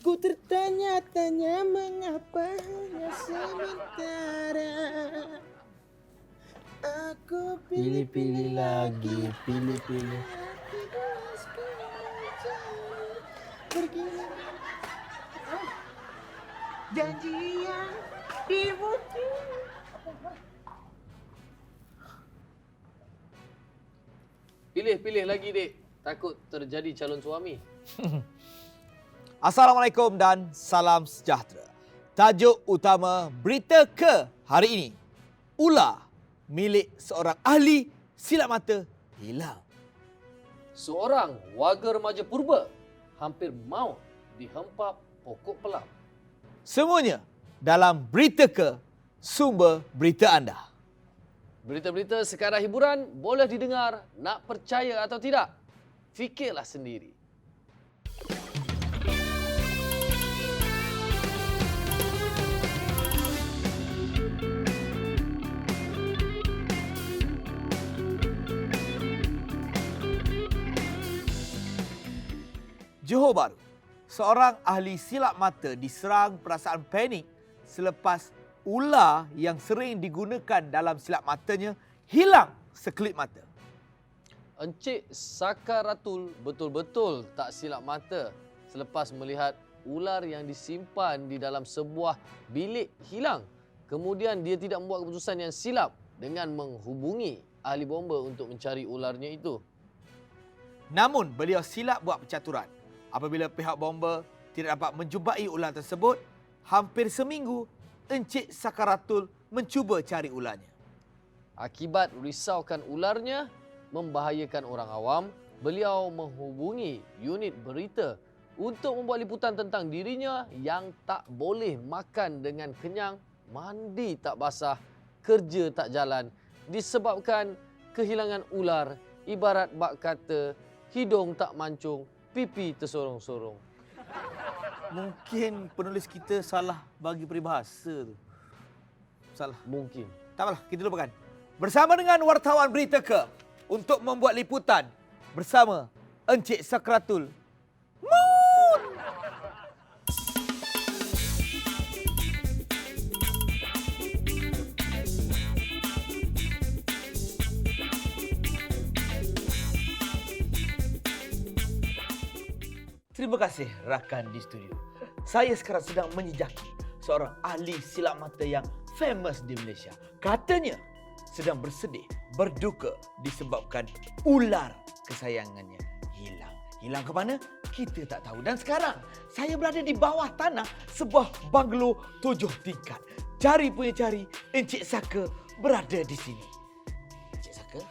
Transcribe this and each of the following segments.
Ku tertanya-tanya mengapa hanya sementara. Aku Pilih-pilih lagi, pilih-pilih. Janji yang dibuat. Pilih-pilih lagi, Dek. Takut terjadi calon suami. Assalamualaikum dan salam sejahtera. Tajuk utama berita ke hari ini. Ular milik seorang ahli silap mata hilang. Seorang warga remaja purba hampir maut dihempap pokok pelam. Semuanya dalam berita ke sumber berita anda. Berita-berita sekadar hiburan boleh didengar, nak percaya atau tidak? Fikirlah sendiri. Johor Bahru, seorang ahli silap mata diserang perasaan panik selepas ular yang sering digunakan dalam silap matanya hilang sekelip mata. Encik Sakaratul betul-betul tak silap mata selepas melihat ular yang disimpan di dalam sebuah bilik hilang. Kemudian dia tidak membuat keputusan yang silap dengan menghubungi ahli bomba untuk mencari ularnya itu. Namun beliau silap buat percaturan. Apabila pihak bomba tidak dapat menjumpai ular tersebut, hampir seminggu Encik Sakaratul mencuba cari ularnya. Akibat risaukan ularnya membahayakan orang awam, beliau menghubungi unit berita untuk membuat liputan tentang dirinya yang tak boleh makan dengan kenyang, mandi tak basah, kerja tak jalan disebabkan kehilangan ular, ibarat bak kata hidung tak mancung, pipi tersorong-sorong. Mungkin penulis kita salah bagi peribahasa tu. Salah. Mungkin. Tak apalah, kita lupakan. Bersama dengan wartawan berita ke untuk membuat liputan bersama Encik Sakaratul. Terima kasih rakan di studio. Saya sekarang sedang menjejaki seorang ahli silap mata yang famous di Malaysia. Katanya sedang bersedih, berduka disebabkan ular kesayangannya hilang. Hilang ke mana? Kita tak tahu. Dan sekarang saya berada di bawah tanah sebuah banglo 7 tingkat. Cari punya cari, Encik Saka berada di sini. Encik Saka?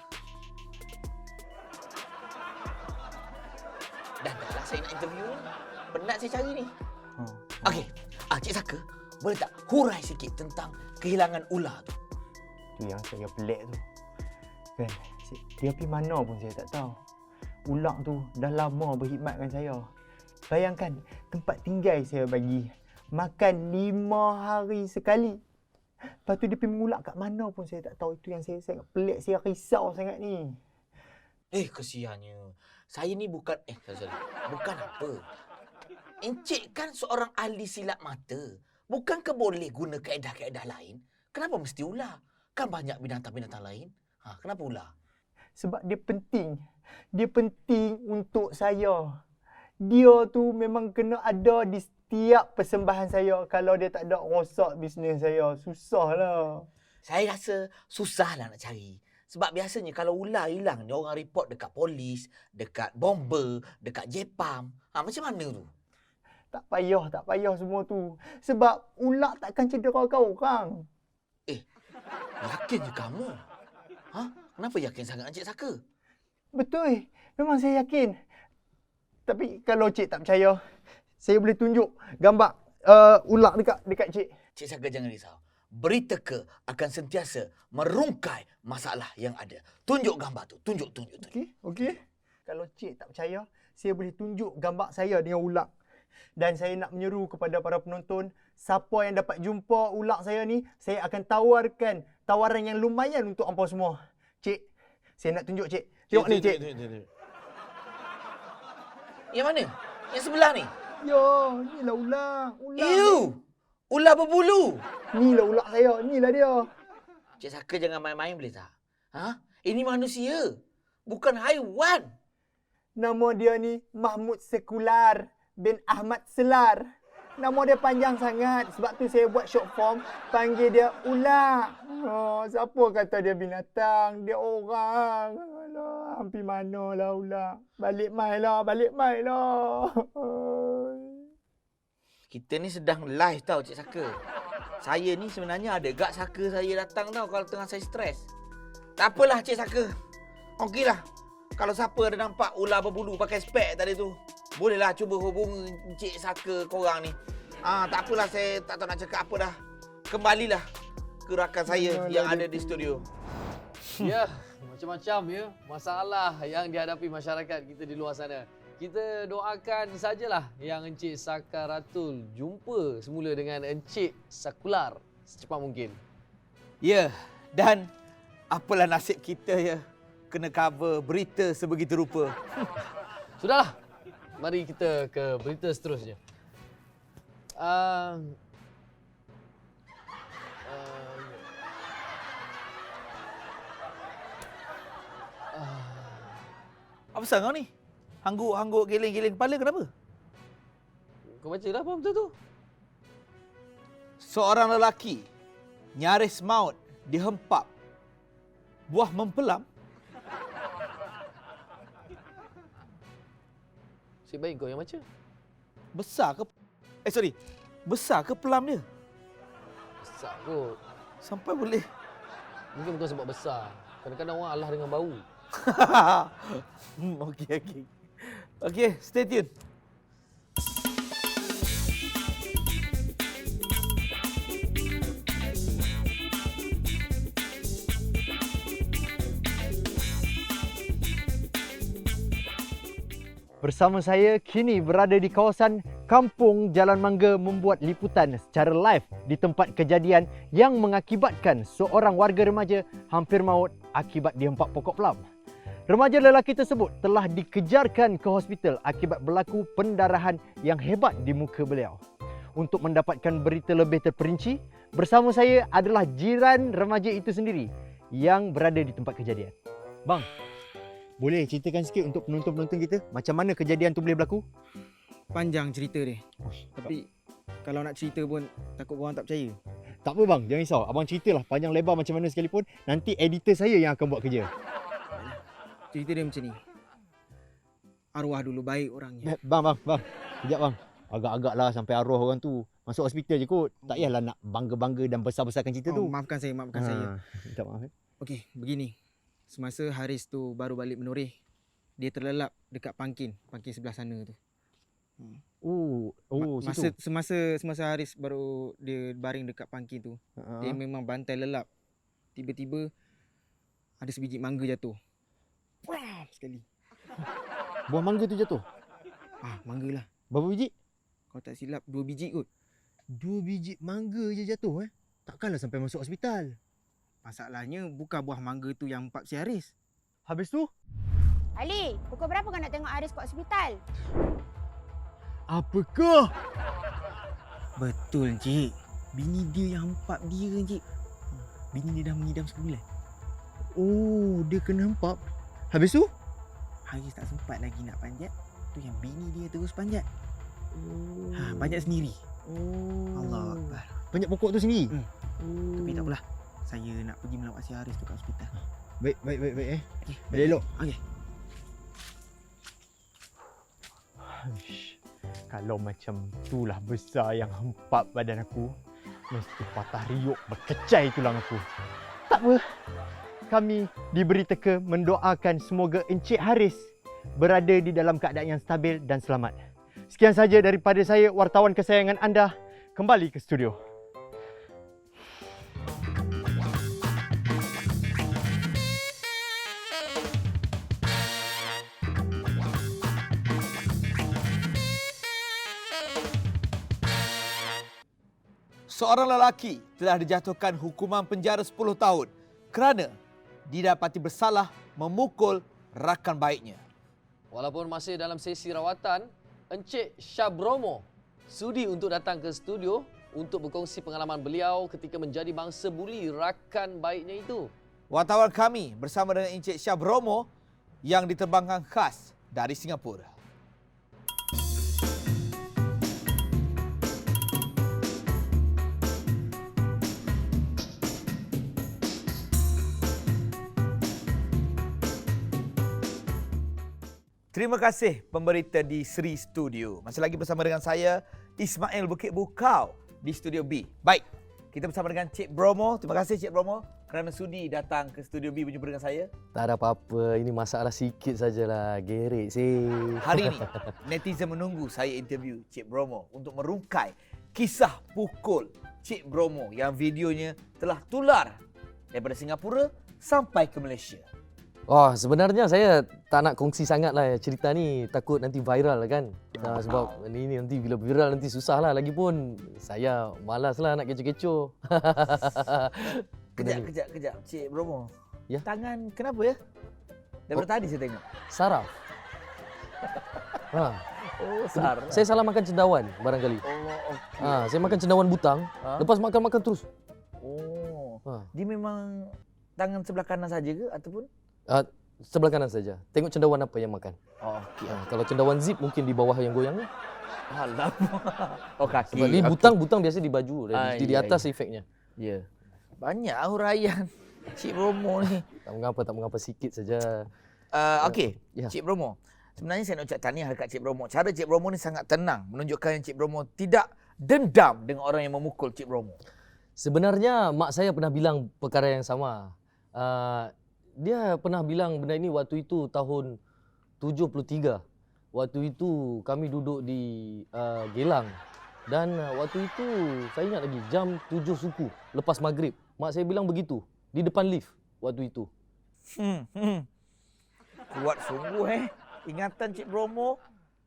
Dah saya nak interview ni. Penat saya cari ni. Okey, Encik Saka, boleh tak hurai sikit tentang kehilangan ular tu? Tu yang saya pelik tu. Kan, dia pergi mana pun saya tak tahu. Ular tu dah lama berkhidmat dengan saya. Bayangkan, tempat tinggal saya bagi makan 5 hari sekali. Lepas tu dia pergi mengulak kat mana pun saya tak tahu. Itu yang saya sangat pelik, saya risau sangat ni. Kesiannya. Saya ni bukan bukan apa. Encik kan seorang ahli silap mata. Bukankah boleh guna kaedah-kaedah lain? Kenapa mesti ular? Kan banyak binatang-binatang lain. Kenapa ular? Sebab dia penting. Dia penting untuk saya. Dia tu memang kena ada di setiap persembahan saya. Kalau dia tak ada, rosak bisnes saya. Susahlah. Saya rasa susahlah nak cari. Sebab biasanya kalau ular hilang ni orang report dekat polis, dekat bomba, dekat Jepam. Macam mana tu? Tak payah semua tu. Sebab ular takkan cedera kau orang. Yakin je kamu? Kenapa yakin sangat Encik Saka? Betul. Memang saya yakin. Tapi kalau cik tak percaya, saya boleh tunjuk gambar ular dekat cik. Cik Saka jangan risau. Berita ke akan sentiasa merungkai masalah yang ada. Tunjuk gambar tu. Tunjuk. Okey. Kalau cik tak percaya, saya boleh tunjuk gambar saya dengan ular. Dan saya nak menyeru kepada para penonton, siapa yang dapat jumpa ular saya ni, saya akan tawarkan tawaran yang lumayan untuk hangpa semua. Cik, saya nak tunjuk cik. Tengok ni cik. Yang mana? Yang sebelah ni? Yo, ni lah ular. Ular. Ew! Ular berbulu. Ni lah ular saya. Ni lah dia. Cik Saka jangan main-main boleh tak? Ha? Ini manusia. Bukan haiwan. Nama dia ni Mahmud Sekular bin Ahmad Selar. Nama dia panjang sangat. Sebab tu saya buat short form panggil dia ular. Oh, siapa kata dia binatang? Dia orang. Alah, hampir mana lah ular. Balik mai lah. Kita ni sedang live tau Cik Saka. Saya ni sebenarnya ada gak Saka saya datang tau kalau tengah saya stres. Tak apalah Cik Saka. Okeylah. Kalau siapa ada nampak ular berbulu pakai spek tadi tu, bolehlah cuba hubungi Encik Saka korang ni. Tak apalah, saya tak tahu nak cakap apa dah. Kembalilah ke rakan saya yang ada di studio. Ya, macam-macam ya masalah yang dihadapi masyarakat kita di luar sana. Kita doakan sajalah yang Encik Sakaratul jumpa semula dengan Encik Sakular secepat mungkin. Ya, dan apalah nasib kita ya. Kena cover berita sebegitu rupa. Sudahlah, mari kita ke berita seterusnya. Apa pasal kau ni? Hangguk-hangguk giling-giling kepala kenapa? Kau baca dah apa betul tu? Seorang lelaki nyaris maut dihempap buah mempelam. Asyik baik kau yang baca. Besar ke pelam dia? Besar kot. Sampai boleh. Mungkin bukan sebab besar. Kadang-kadang orang alah dengan bau. Okey, stay tune. Bersama saya kini berada di kawasan Kampung Jalan Mangga membuat liputan secara live di tempat kejadian yang mengakibatkan seorang warga remaja hampir maut akibat dihempap pokok pelam. Remaja lelaki tersebut telah dikejarkan ke hospital akibat berlaku pendarahan yang hebat di muka beliau. Untuk mendapatkan berita lebih terperinci, bersama saya adalah jiran remaja itu sendiri yang berada di tempat kejadian. Bang, boleh ceritakan sikit untuk penonton-penonton kita macam mana kejadian tu boleh berlaku? Panjang cerita dia. Tapi kalau nak cerita pun takut korang tak percaya. Tak apa bang, jangan risau. Abang ceritalah panjang lebar macam mana sekalipun. Nanti editor saya yang akan buat kerja. Cerita dia macam ni. Arwah dulu baik orangnya. Bang. Sekejap bang. Agak-agak lah sampai arwah orang tu. Masuk hospital je kot. Tak payahlah nak bangga-bangga dan besar-besarkan cerita tu. Maafkan saya. Minta maaf. Okey, begini. Semasa Haris tu baru balik menoreh, dia terlelap dekat pangkin sebelah sana tu. Situ. Semasa Haris baru dia baring dekat pangkin tu, dia memang bantai lelap. Tiba-tiba ada sebiji mangga jatuh. Pram sekali. Buah mangga tu jatuh? Mangga lah. Berapa biji? Kalau tak silap 2 biji kot. 2 biji mangga je jatuh Takkanlah sampai masuk hospital. Masalahnya bukan buah mangga tu yang hempap si Haris. Habis tu? Ali, pukul berapa kau nak tengok Haris kat hospital? Apakah? Betul, Cik. Bini dia yang hempap dia, Cik. Bini dia dah mengidam sebulan. Oh, dia kena hempap. Habis tu? Haris tak sempat lagi nak panjat. Tu yang bini dia terus panjat. Panjat sendiri. Allah Akbar. Panjat pokok tu sendiri? Tapi tak apalah. Saya nak pergi melawat si Haris tu kat hospital. Baik. Okay, Balik elok. Okey. Kalau macam itulah besar yang hempap badan aku, mesti patah riuk berkecai tulang aku. Tak apa. Kami diberi teka mendoakan semoga Encik Haris berada di dalam keadaan yang stabil dan selamat. Sekian saja daripada saya, wartawan kesayangan anda. Kembali ke studio. Seorang lelaki telah dijatuhkan hukuman penjara 10 tahun kerana didapati bersalah memukul rakan baiknya. Walaupun masih dalam sesi rawatan, Encik Syabromo sudi untuk datang ke studio untuk berkongsi pengalaman beliau ketika menjadi bangsa buli rakan baiknya itu. Wartawan kami bersama dengan Encik Syabromo yang diterbangkan khas dari Singapura. Terima kasih pemberita di Sri Studio. Masih lagi bersama dengan saya, Ismail Bukit Bukau di Studio B. Baik, kita bersama dengan Cik Bromo. Terima kasih Cik Bromo kerana sudi datang ke Studio B berjumpa dengan saya. Tak ada apa-apa, ini masalah sikit sajalah, gerek sih. Hari ini, netizen menunggu saya interview Cik Bromo untuk merungkai kisah pukul Cik Bromo yang videonya telah tular daripada Singapura sampai ke Malaysia. Oh, sebenarnya saya tak nak kongsi sangat lah cerita ni. Takut nanti viral kan. Sebab ini nanti bila viral nanti susah lah. Lagipun saya malas lah nak kecoh-kecoh. Kejap. Cik Bromo. Ya? Tangan kenapa ya? Daripada tadi saya tengok. Saraf. Ha. Oh, sar. Saya salah makan cendawan barangkali. Oh, okey. Saya makan cendawan butang. Ha? Lepas makan terus. Oh. Ha. Dia memang tangan sebelah kanan saja ke ataupun? Sebelah kanan saja. Tengok cendawan apa yang makan. Oh, okey. Kalau cendawan zip mungkin di bawah yang goyang ni. Alamak. Oh, kaki. Sebab ni butang biasa di baju. Di ya, atas efeknya. Ya. Banyak huraian Cik Bromo ni. Tak mengapa sikit saja. Okey, Ya. Cik Bromo. Sebenarnya saya nak ucap tahniah dekat Cik Bromo. Cara Cik Bromo ni sangat tenang, menunjukkan yang Cik Bromo tidak dendam dengan orang yang memukul Cik Bromo. Sebenarnya mak saya pernah bilang perkara yang sama. Dia pernah bilang benda ini waktu itu tahun 73. Waktu itu kami duduk di Gelang. Dan waktu itu saya ingat lagi jam 7 suku lepas maghrib. Mak saya bilang begitu di depan lift waktu itu. Kuat sungguh ingatan Cik Bromo.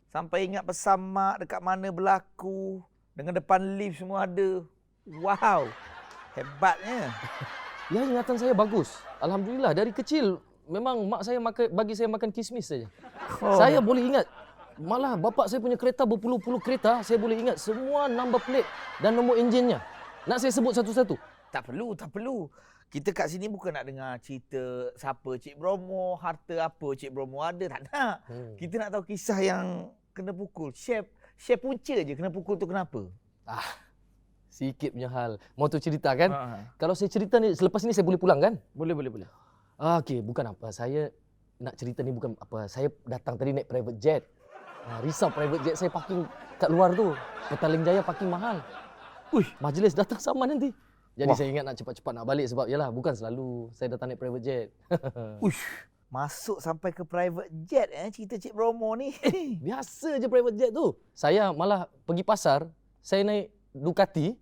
Sampai ingat pesan mak dekat mana berlaku. Dengan depan lift semua ada. Wow. Hebatnya. Ya, ingatan saya bagus. Alhamdulillah dari kecil memang mak saya bagi saya makan kismis saja. Oh. Saya boleh ingat. Malah bapak saya punya kereta berpuluh-puluh kereta, saya boleh ingat semua number plate dan nombor enjinnya. Nak saya sebut satu-satu? Tak perlu. Kita kat sini bukan nak dengar cerita siapa Cik Bromo, harta apa Cik Bromo ada. Tak nak. Kita nak tahu kisah yang kena pukul. Share punca je kena pukul tu kenapa. Sikit punya hal. Mau tu cerita kan? Ha. Kalau saya cerita ni, selepas ini saya boleh pulang kan? Boleh. Okey, bukan apa. Saya nak cerita ni bukan apa. Saya datang tadi naik private jet. Risau private jet saya parking kat luar tu. Petaling Jaya parking mahal. Majlis datang sama nanti. Jadi saya ingat nak cepat-cepat nak balik sebab yalah bukan selalu saya datang naik private jet. Masuk sampai ke private jet cerita Cik Bromo ni. Biasa je private jet tu. Saya malah pergi pasar, saya naik Ducati,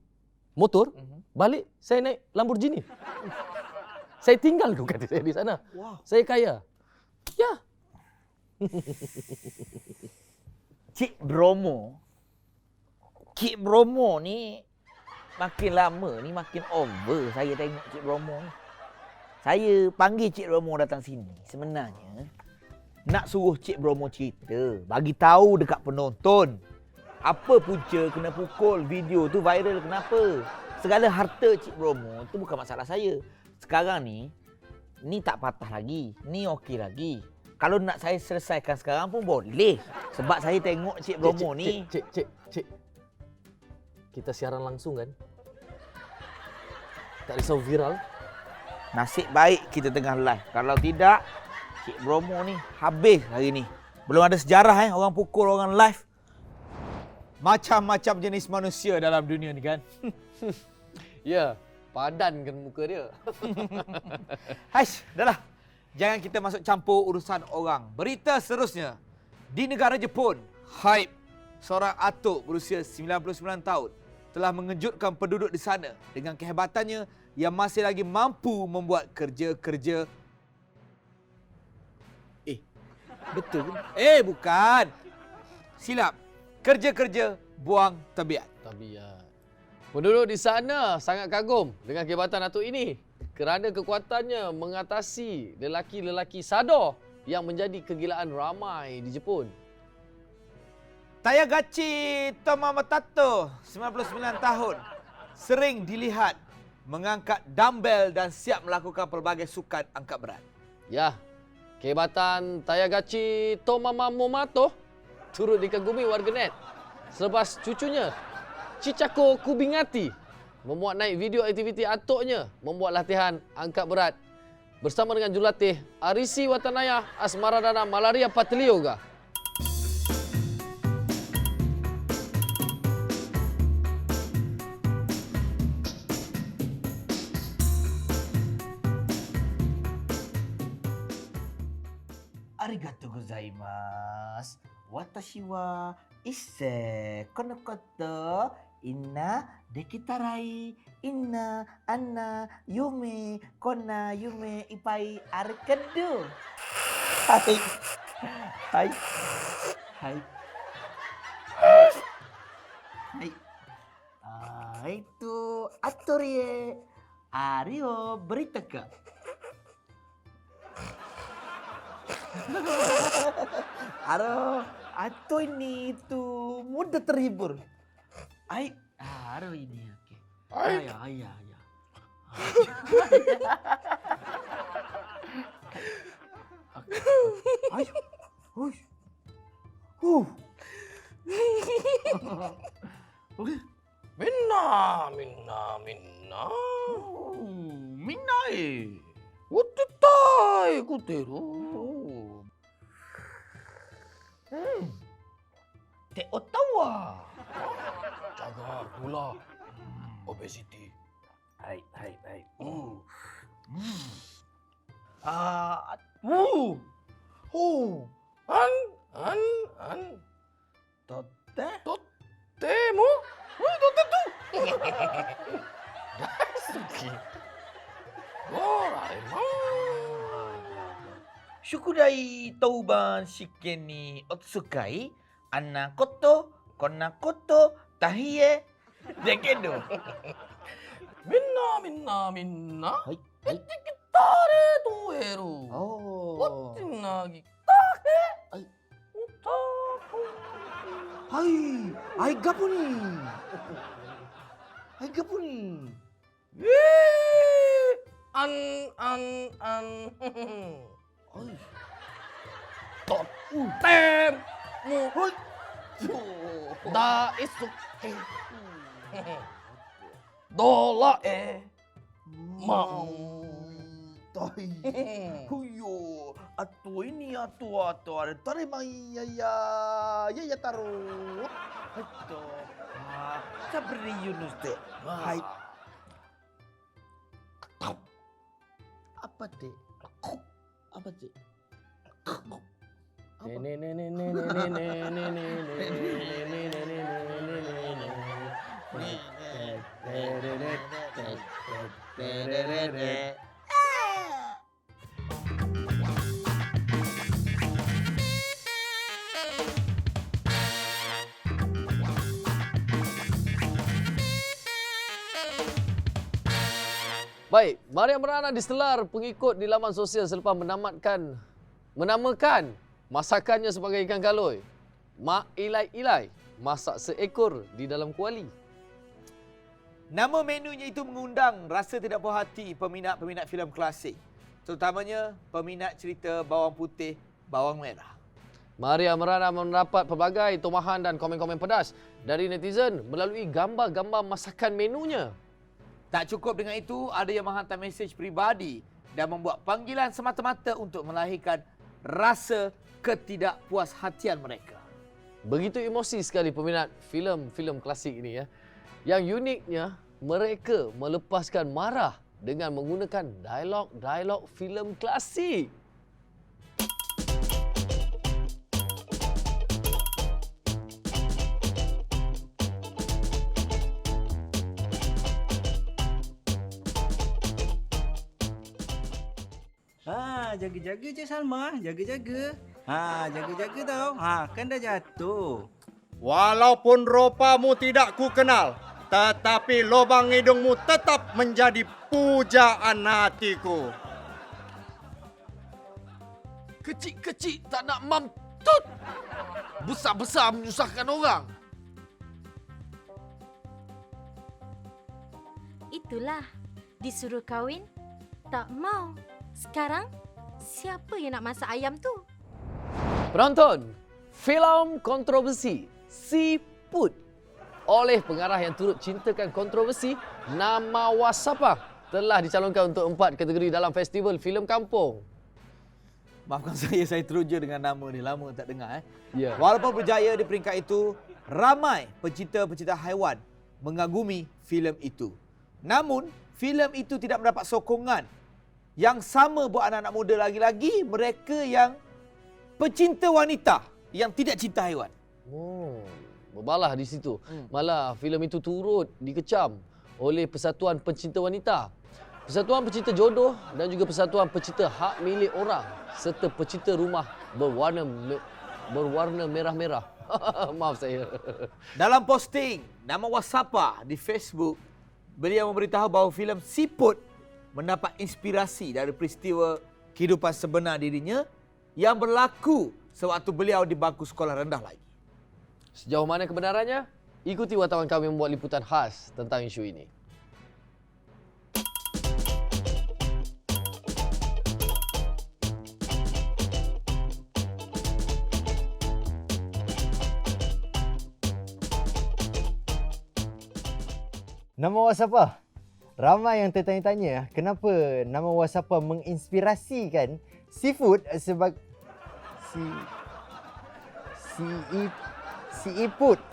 motor, balik saya naik Lamborghini. Saya tinggal Ducati saya di sana. Wow. Saya kaya. Ya. Cik Bromo ni makin lama ni makin over saya tengok Cik Bromo ni. Saya panggil Cik Bromo datang sini sebenarnya nak suruh Cik Bromo cerita, bagi tahu dekat penonton apa punca kena pukul video tu viral kenapa. Segala harta Cik Bromo tu bukan masalah saya. Sekarang ni tak patah lagi, ni okey lagi. Kalau nak saya selesaikan sekarang pun boleh. Sebab saya tengok Cik Bromo ni. Cik. Kita siaran langsung kan? Tak risau viral. Nasib baik kita tengah live. Kalau tidak, Cik Bromo ni habis hari ni. Belum ada sejarah orang pukul orang live. Macam-macam jenis manusia dalam dunia ni kan. Ya, padan kan muka dia. Haish, dah lah. Jangan kita masuk campur urusan orang. Berita seterusnya. Di negara Jepun, Hype, seorang atuk berusia 99 tahun, telah mengejutkan penduduk di sana dengan kehebatannya yang masih lagi mampu membuat kerja-kerja. Betul ke? Bukan. Silap. Kerja-kerja buang tabiat. Tabiat. Penduduk di sana sangat kagum dengan kehebatan atuk ini kerana kekuatannya mengatasi lelaki-lelaki sador yang menjadi kegilaan ramai di Jepun. Tayagachi Tomamatato, 99 tahun, sering dilihat mengangkat dumbbell dan siap melakukan pelbagai sukan angkat berat. Ya, kehebatan Tayagachi Tomamamomato turut dikagumi warganet selepas cucunya Chichako Kubingati memuat naik video aktiviti atuknya membuat latihan angkat berat bersama dengan jurulatih Arisi Watanaya Asmaradana Malaria Patlioga. Arigatou gozaimasu. Watashi wa isse kono koto inna dekitarai inna anna yume kona yume ipai arkedo. Hai. Hai. Hai. Hai. Itu atorie Ario beritaka. Atau ini itu mudah terhibur. Ini oke. Ayah. Minna. Watatai kuteru. Te Ottawa. Jaga pula obesiti. Hai. Tote. Temu. Tote tu. Daisuki. Shukudai Touban Shiken ni Otsukai Anna koto konna koto tahiye dekedo. Minna. Hai. Kitare toeru. Oh. Wattina gitahe. Hai gapuni. Totemu. Daisuke. Dola mau. Tai. Huyo. Atu ada tarima ya taruh. Itu. Sabri Yunus te. Hai. Apa te? Baik, Maria Merana diselar pengikut di laman sosial selepas menamakan masakannya sebagai ikan kaloi. Mak Ilai masak seekor di dalam kuali. Nama menunya itu mengundang rasa tidak puas hati peminat-peminat filem klasik, terutamanya peminat cerita bawang putih, bawang merah. Maria Merana mendapat pelbagai tomahan dan komen-komen pedas dari netizen melalui gambar-gambar masakan menunya. Tak cukup dengan itu, ada yang menghantar mesej peribadi dan membuat panggilan semata-mata untuk melahirkan rasa ketidakpuashatian mereka. Begitu emosi sekali peminat filem-filem klasik ini ya. Yang uniknya, mereka melepaskan marah dengan menggunakan dialog-dialog filem klasik. Jaga-jaga je Salma, jaga-jaga. Jaga-jaga tau. Kan dah jatuh. Walaupun rupamu tidak ku kenal, tetapi lubang hidungmu tetap menjadi pujaan hatiku. Kecil-kecil tak nak Tut! Besar-besar menyusahkan orang. Itulah, disuruh kahwin, tak mau. Sekarang, siapa yang nak masak ayam tu? Penonton, filem kontroversi Siput oleh pengarah yang turut cintakan kontroversi Nama Wasapa telah dicalonkan untuk 4 kategori dalam Festival Filem Kampung. Maafkan saya teruja dengan nama ni, lama tak dengar. Ya. Walaupun berjaya di peringkat itu, ramai pencinta-pencinta haiwan mengagumi filem itu. Namun, filem itu tidak mendapat sokongan yang sama buat anak-anak muda, lagi-lagi mereka yang pecinta wanita yang tidak cinta haiwan. Oh, berbalah di situ. Malah filem itu turut dikecam oleh Persatuan Pencinta Wanita, Persatuan Pencinta Jodoh dan juga Persatuan Pencinta Hak Milik Orang serta pencinta rumah berwarna merah-merah. Maaf saya. Dalam posting Nama Wasapa di Facebook, beliau memberitahu bahawa filem Siput mendapat inspirasi dari peristiwa kehidupan sebenar dirinya yang berlaku sewaktu beliau di bangku sekolah rendah lagi. Sejauh mana kebenarannya? Ikuti wartawan kami membuat liputan khas tentang isu ini. Nama Wasapa. Ramai yang tertanya-tanya kenapa nama Wasapa menginspirasikan seafood sebagai siput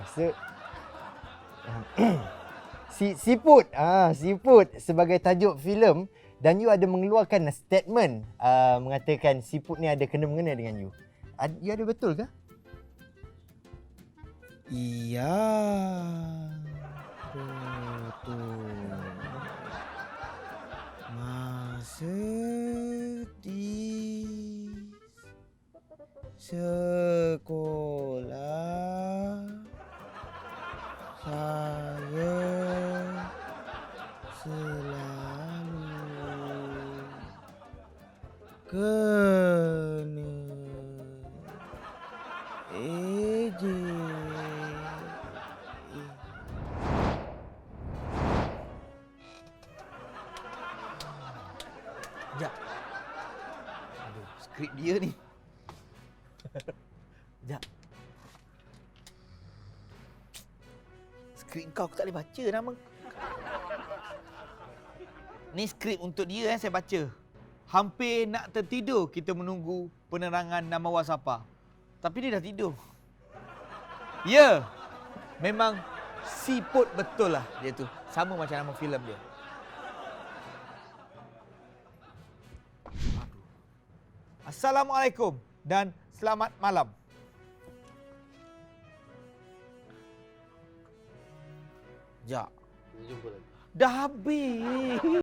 sebagai tajuk filem, dan you ada mengeluarkan statement mengatakan siput ni ada kena-mengena dengan you. You ada betul ke? Iya. Betul. Masa di sekolah saya selalu kena ejek. Sekejap. Aduh, skrip dia ni. Sekejap. Skrip kau aku tak boleh baca nama. Ni skrip untuk dia saya baca. Hampir nak tertidur kita menunggu penerangan Nama Wasapa. Tapi dia dah tidur. Ya, memang Siput betul lah dia tu. Sama macam nama filem dia. Assalamualaikum dan selamat malam. Sekejap. Jumpa lagi. Dah habis.